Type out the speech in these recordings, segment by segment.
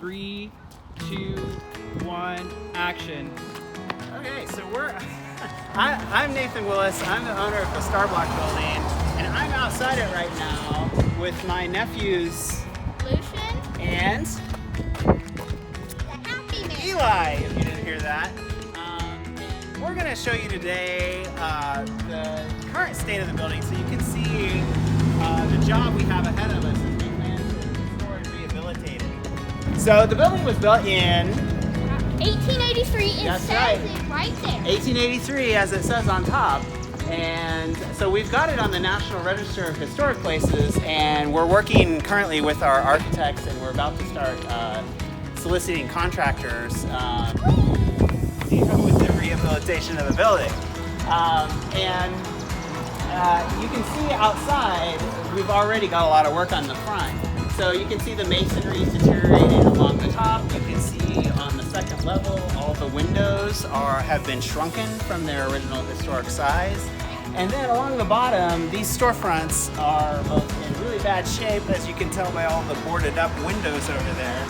3, 2, 1, action. Okay, so I'm Nathan Willis. I'm the owner of the Starblock building, and I'm outside it right now with my nephews, Lucian and Eli, if you didn't hear that. And we're going to show you today the current state of the building so you can see the job we have ahead of us as we plan to restore and rehabilitate it. So the building was built in 1883. It That's says right. it right there. 1883, as it says on top. And so we've got it on the National Register of Historic Places, and we're working currently with our architects, and we're about to start soliciting contractors with the rehabilitation of the building. You can see outside, we've already got a lot of work on the front. So you can see the masonry is deteriorating along the top. You can see on the second level, all the windows have been shrunken from their original historic size. And then along the bottom, these storefronts are both in really bad shape, as you can tell by all the boarded up windows over there.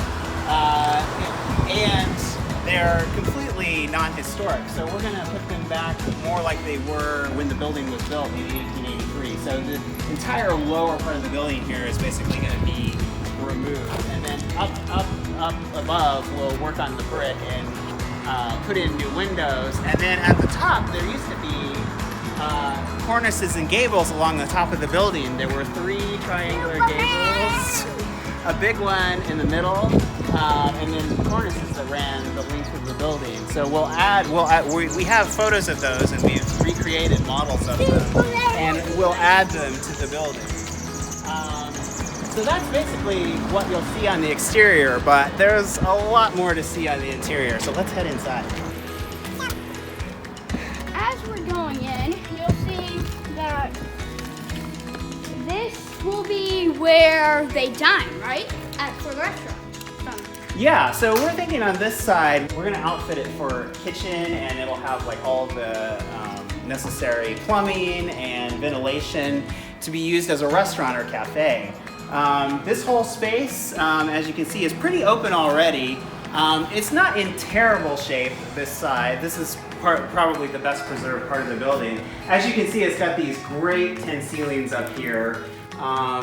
And they're completely non-historic. So we're gonna put them back more like they were when the building was built in 1883. So the entire lower part of the building here is basically gonna be removed. And then up above, we'll work on the brick and put in new windows. And then at the top, there used to be cornices and gables along the top of the building. There were 3 triangular gables, a big one in the middle, and then cornices that ran the length of the building. So we have photos of those, and we've recreated models of them, and we'll add them to the building. So that's basically what you'll see on the exterior, but there's a lot more to see on the interior. So let's head inside. As we're going in, you'll see that this will be where they dine, right? For the restaurant. Yeah, so we're thinking on this side, we're gonna outfit it for kitchen, and it'll have like all the necessary plumbing and ventilation to be used as a restaurant or cafe. This whole space, as you can see, is pretty open already. It's not in terrible shape, this side. This is probably the best preserved part of the building. As you can see, it's got these great tin ceilings up here.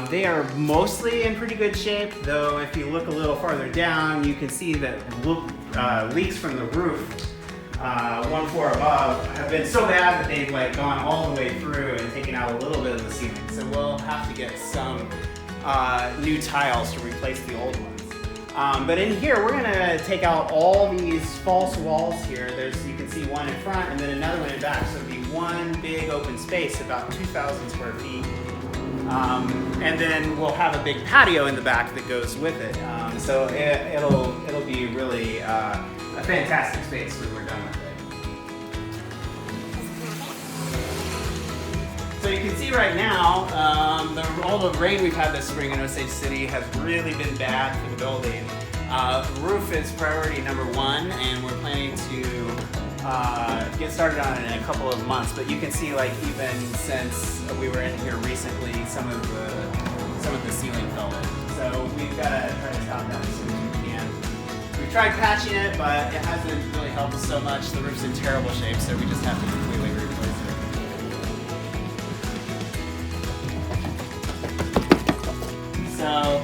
They are mostly in pretty good shape, though if you look a little farther down, you can see that leaks from the roof, 1 floor above, have been so bad that they've gone all the way through and taken out a little bit of the ceiling. So we'll have to get some new tiles to replace the old ones. But in here, we're gonna take out all these false walls here. You can see one in front and then another one in back. So it'll be one big open space, about 2,000 square feet. And then we'll have a big patio in the back that goes with it. So it'll be really a fantastic space when we're done with it. So you can see right now, all the rain we've had this spring in Osage City has really been bad for the building. Roof is priority number 1, and we're planning to get started on it in a couple of months. But you can see, even since we were in here recently, some of the ceiling fell in. So we've got to try to stop that as soon as we can. We've tried patching it, but it hasn't really helped us so much. The roof's in terrible shape, so we just have to completely replace it. So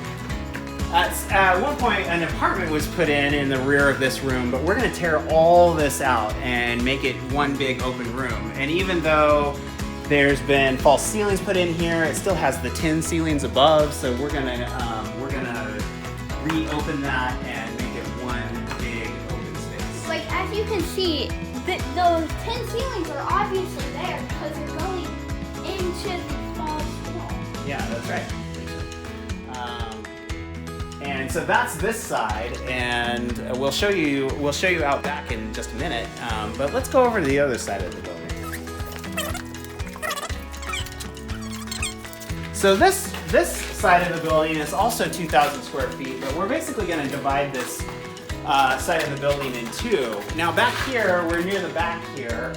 at one point, an apartment was put in the rear of this room, but we're going to tear all this out and make it one big open room. And even though there's been false ceilings put in here, it still has the tin ceilings above. So we're gonna reopen that and make it one big open space. As you can see, those tin ceilings are obviously there because they're going into the false wall. Yeah, that's right. And so that's this side, and we'll show you out back in just a minute. But let's go over to the other side of the building. So this side of the building is also 2,000 square feet, but we're basically going to divide this side of the building in 2. Now back here, we're near the back here.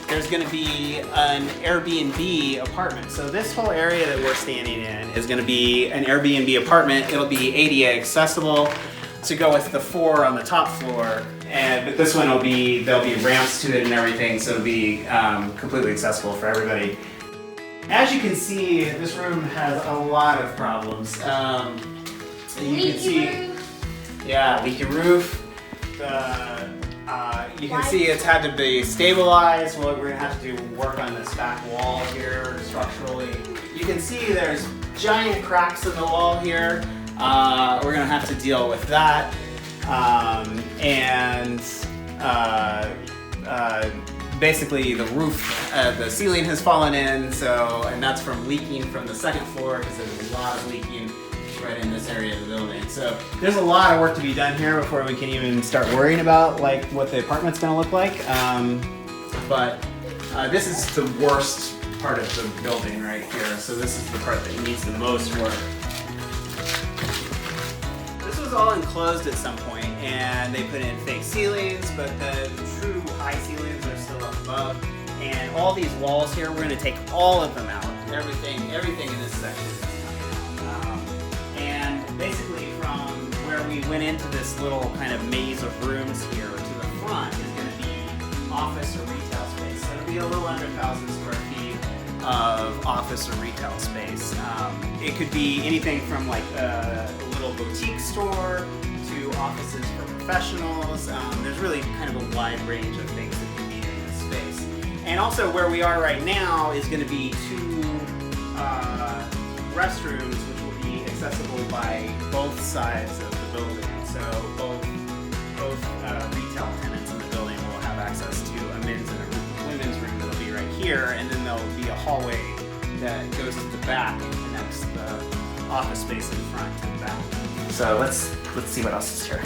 There's going to be an Airbnb apartment. So this whole area that we're standing in is going to be an Airbnb apartment. It'll be ADA accessible. to go with the 4 on the top floor. But this one there'll be ramps to it and everything, so it'll be completely accessible for everybody. As you can see, this room has a lot of problems. Leaky roof. Yeah, leaky roof. You can see it's had to be stabilized. Well, we're gonna have to do work on this back wall here structurally. You can see there's giant cracks in the wall here. We're gonna have to deal with that. Basically the roof, the ceiling has fallen in, and that's from leaking from the second floor because there's a lot of leaking right in this area of the building. So there's a lot of work to be done here before we can even start worrying about like what the apartment's gonna look like. But this is the worst part of the building right here. So this is the part that needs the most work. This was all enclosed at some point, and they put in fake ceilings, but the true high ceilings are still up above. And all these walls here, we're going to take all of them out. Everything in this section is coming out. And basically from where we went into this little kind of maze of rooms here to the front is going to be office or retail space. So it'll be a little under 1,000 square feet of office or retail space. It could be anything from like a little boutique store to offices for professionals. There's really kind of a wide range of things that can be in this space. And also where we are right now is going to be 2 restrooms which will be accessible by both sides of the building. So both retail tenants in the building will have access to a men's and a women's room that'll be right here, and then there'll be a hallway that goes to the back and connects the office space in front to the back. So let's see what else is here.